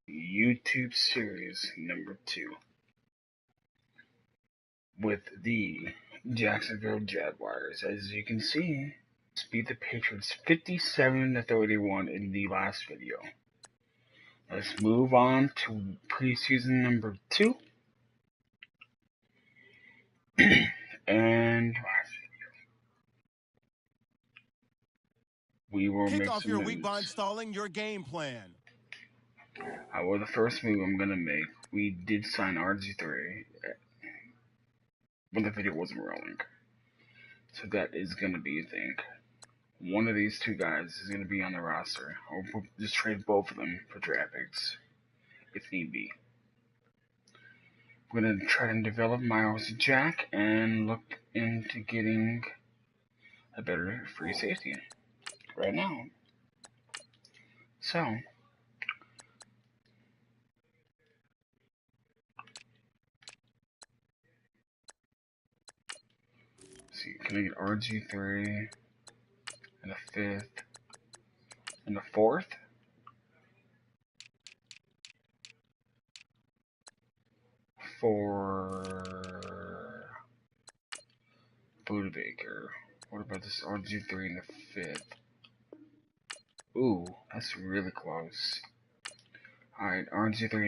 YouTube series number 2 with the Jacksonville Jaguars. As you can see, beat the Patriots 57-31 in the last video. Let's move on to preseason number 2. And we will Kick make off some your moves. week by installing your game plan. Well, the first move I'm gonna make, we did sign RG3 when the video wasn't rolling. So that is gonna be a thing. One of these two guys is gonna be on the roster. Or we'll just trade both of them for draft picks, if need be. We're gonna try and develop Miles Jack and look into getting a better free safety right now. So, see, can I get RG3 and a 5th and a 4th? For Budabaker. What about this RG3 and the 5th? Ooh, that's really close. Alright, RG3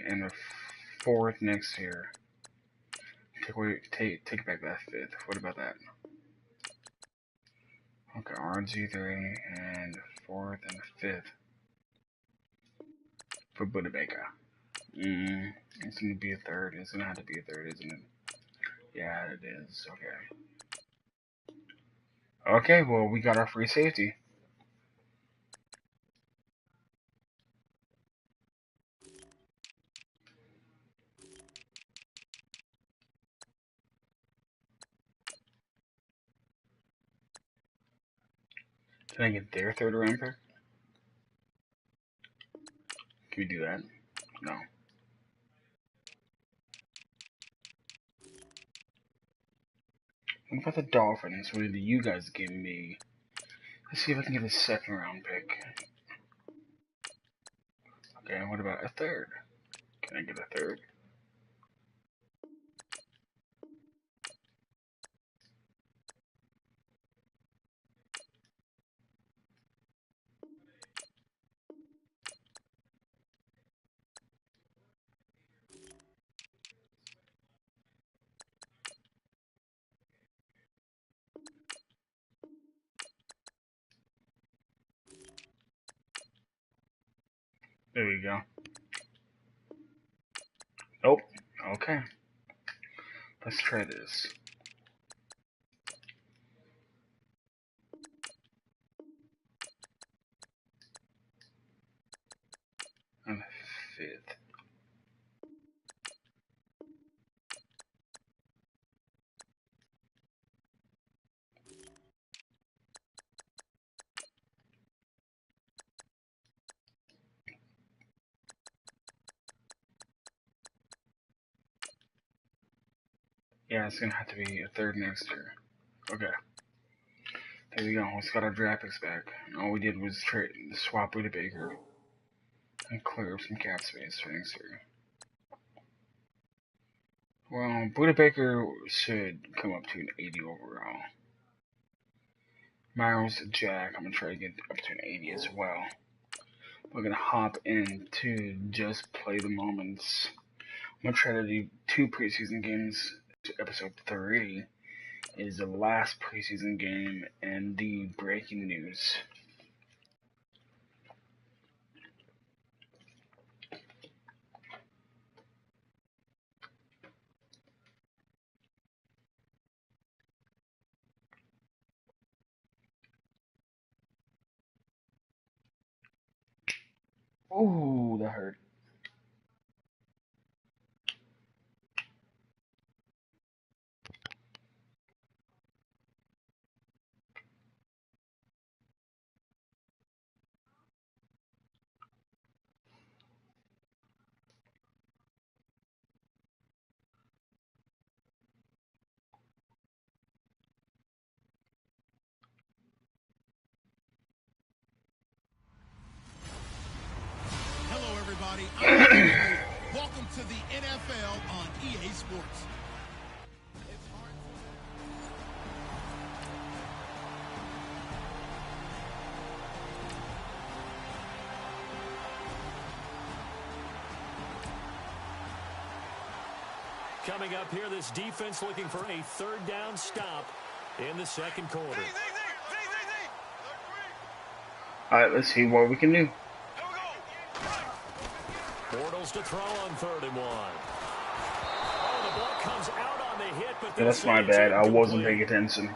and a 4th next year. Take back that 5th. What about that? Okay, RG3 and 4th and 5th for Budabaker. It's gonna be a 3rd. It's gonna have to be a 3rd, isn't it? Yeah, it is. Okay. Okay, well, we got our free safety. Can I get their 3rd round pick? Can we do that? No. What about the Dolphins? What did you guys give me? Let's see if I can get a 2nd round pick. Okay, what about a 3rd? Can I get a 3rd? There we go. Nope. Okay. Let's try this. And a 5th. Yeah, it's gonna have to be a 3rd next year. Okay. There we go. Let's got our draft picks back. All we did was swap Budabaker and clear up some cap space for next year. Well, Budabaker should come up to an 80 overall. Miles Jack, I'm gonna try to get up to an 80 as well. We're gonna hop into just play the moments. I'm gonna try to do 2 preseason games. Episode 3 is the last preseason game and the breaking news. Ooh, that hurt. everybody. I'm Reactor. Welcome to the NFL on EA Sports. Coming up here, this defense looking for a third down stop in the second quarter. All right, let's see what we can do. Bortles to throw on 3rd and 1. Oh, the ball comes out on the hit, but Yeah, that's my bad. I wasn't paying attention.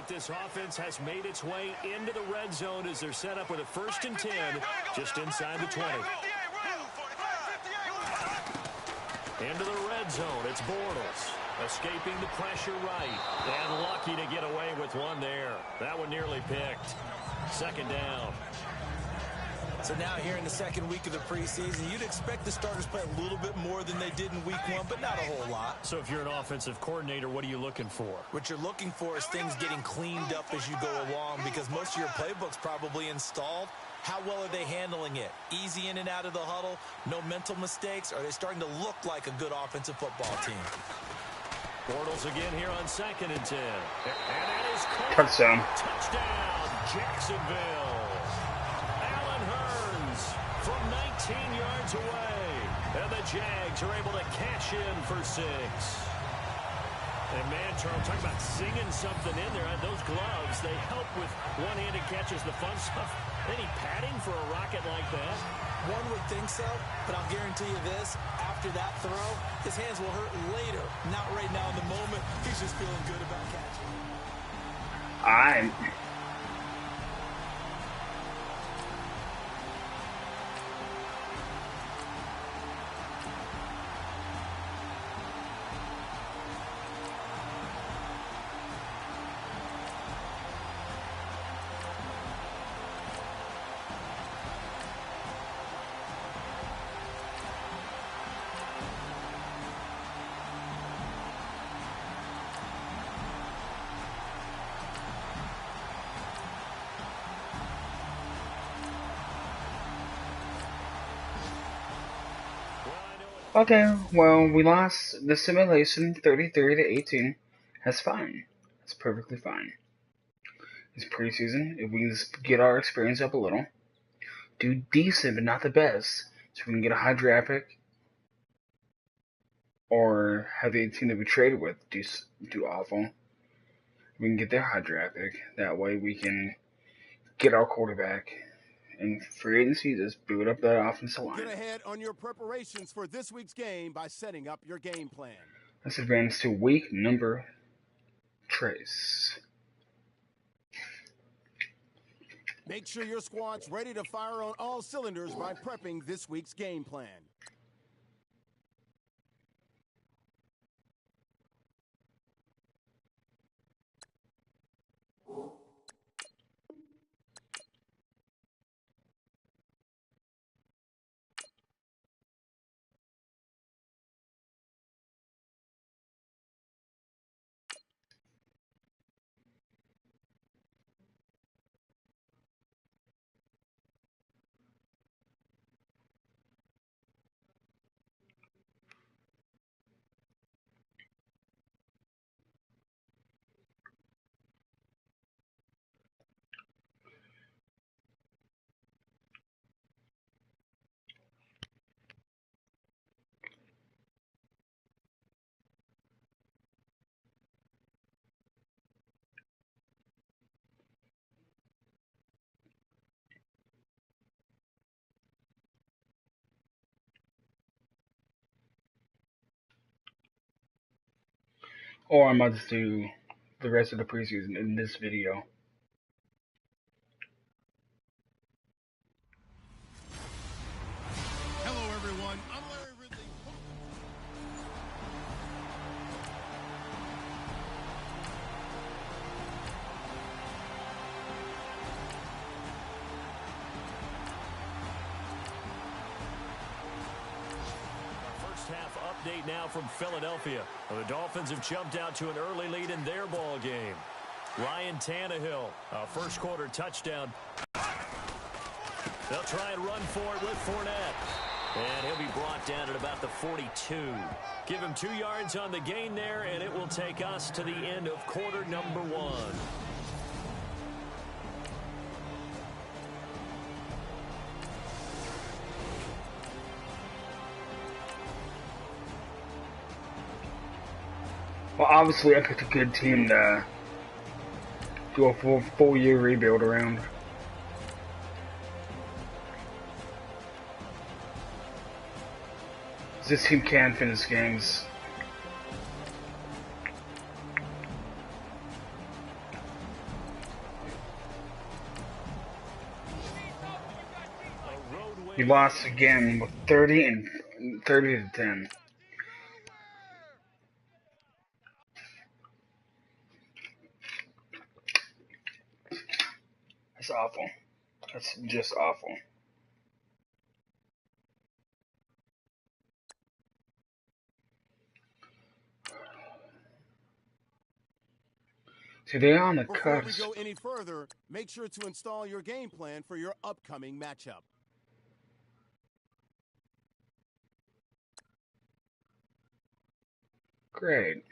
This offense has made its way into the red zone as they're set up with a 1st and 10 just inside the 20. Into the red zone, it's Bortles. Escaping the pressure right. And lucky to get away with one there. That one nearly picked. 2nd down. So now here in the 2nd week of the preseason, you'd expect the starters play a little bit more than they did in week 1, but not a whole lot. So if you're an offensive coordinator, what are you looking for? What you're looking for is things getting cleaned up as you go along, because most of your playbook's probably installed. How well are they handling it? Easy in and out of the huddle? No mental mistakes? Are they starting to look like a good offensive football team? Bortles again here on 2nd and 10. And that is caught. Touchdown. Touchdown, Jacksonville. From 19 yards away, and the Jags are able to cash in for 6. And man, Charles, talk about singing something in there. And those gloves, they help with one-handed catches, the fun stuff. Any padding for a rocket like that? One would think so, but I'll guarantee you this. After that throw, his hands will hurt later. Not right now in the moment. He's just feeling good about catching. Okay, well, we lost the simulation 33-18. That's fine. That's perfectly fine. It's preseason. If we just get our experience up a little, do decent but not the best, so we can get a high draft pick, or have the team that we traded with do awful. We can get their high draft pick. That way we can get our quarterback. And free agency, just boot up that offensive line. Get ahead on your preparations for this week's game by setting up your game plan. Let's advance to week number trace. Make sure your squad's ready to fire on all cylinders by prepping this week's game plan. Or I might just do the rest of the preseason in this video. Hello, everyone. I'm Larry Ridley. First half up Update now from Philadelphia. The Dolphins have jumped out to an early lead in their ball game. Ryan Tannehill, a first quarter touchdown. They'll try and run for it with Fournette. And he'll be brought down at about the 42. Give him 2 yards on the gain there, and it will take us to the end of quarter number 1. Well, obviously I picked a good team to do a full year rebuild around. This team can finish games. He lost again with 30 to 10. That's awful. That's just awful. Today on the Before cusp. we go any further, make sure to install your game plan for your upcoming matchup. Great.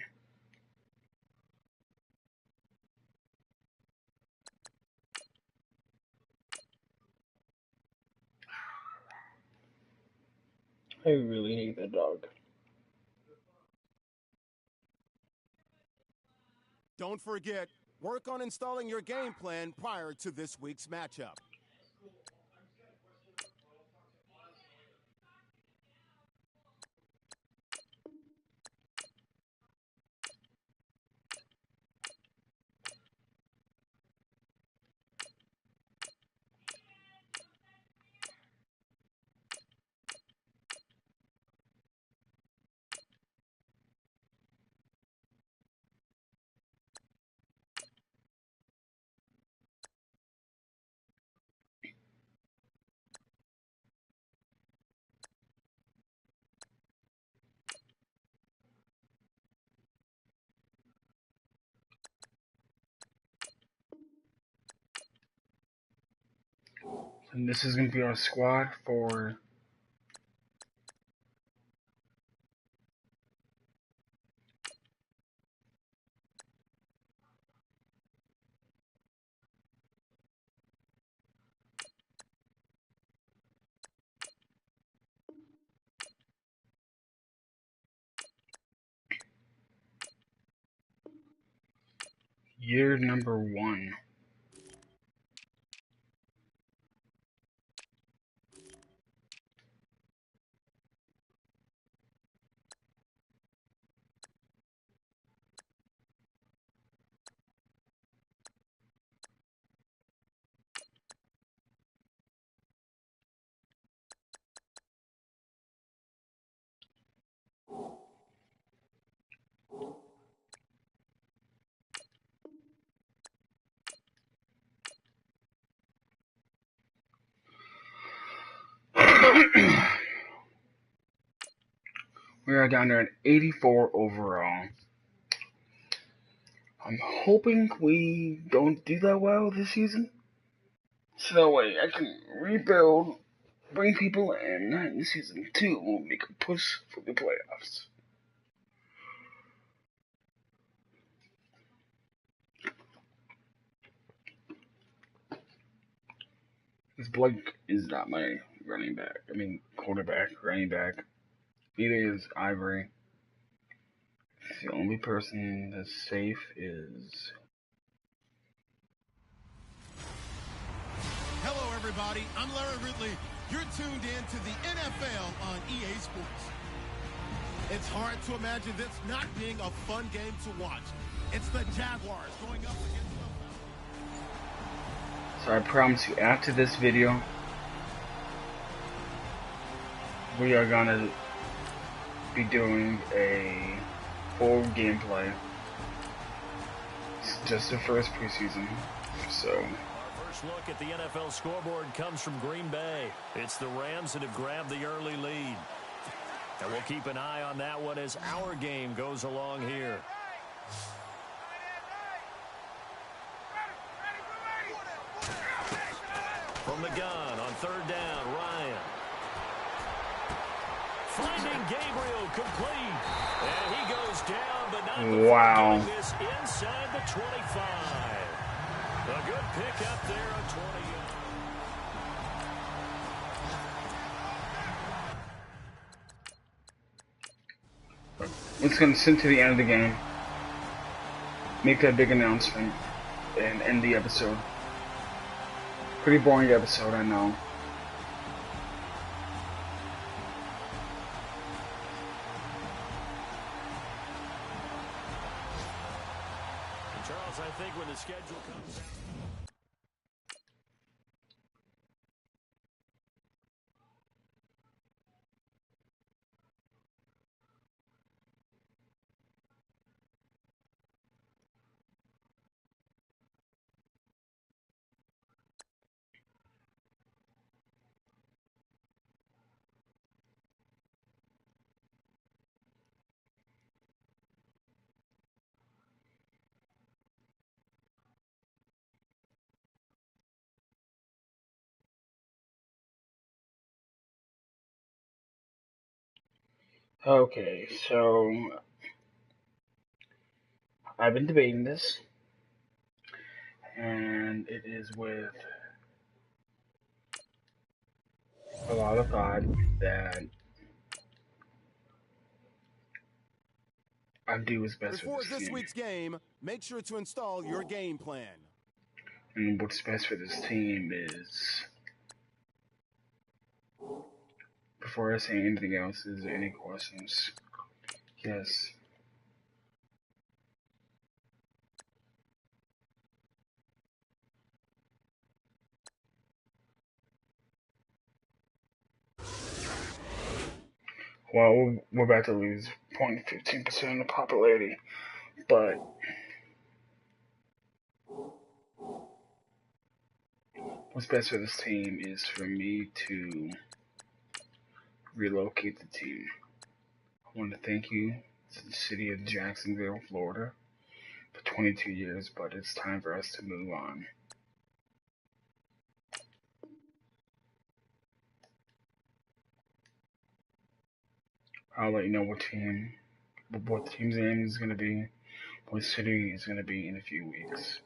I really hate that dog. Don't forget, work on installing your game plan prior to this week's matchup. And this is going to be our squad for year number 1. We are down there at 84 overall. I'm hoping we don't do that well this season. So that way I can rebuild, bring people in, and season 2 will make a push for the playoffs. Because Blake is not my running back. I mean, quarterback, running back. Neither is Ivory. The only person that's safe is... Hello, everybody. I'm Larry Ridley. You're tuned in to the NFL on EA Sports. It's hard to imagine this not being a fun game to watch. It's the Jaguars going up against the... So I promise you, after this video, we are gonna be doing a full gameplay. It's just the first preseason, so... Our first look at the NFL scoreboard comes from Green Bay. It's the Rams that have grabbed the early lead. And we'll keep an eye on that one as our game goes along here. From the gun on third down, Ryan. Finding Gabriel complete. And he goes down, but not before getting this inside the 25. A good pick up there on 20. It's going to send to the end of the game. Make that big announcement and end the episode. Pretty boring episode, I know. Charles, I think when the schedule comes out. Okay, so I've been debating this, and it is with a lot of thought that I do what's best Before for this this team. week's game, make sure to install your game plan. And what's best for this team is, before I say anything else, is there any questions? Yes. Well, we're about to lose 0.15% of popularity, but what's best for this team is for me to relocate the team. I want to thank you to the city of Jacksonville, Florida, for 22 years, but it's time for us to move on. I'll let you know what the team's name is going to be, what city is going to be in a few weeks,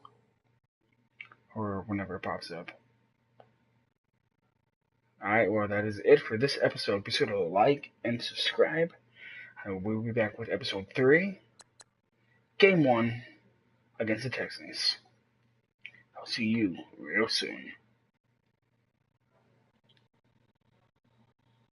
or whenever it pops up. Alright, well, that is it for this episode. Be sure to like and subscribe. We'll be back with episode 3, Game 1, against the Texans. I'll see you real soon.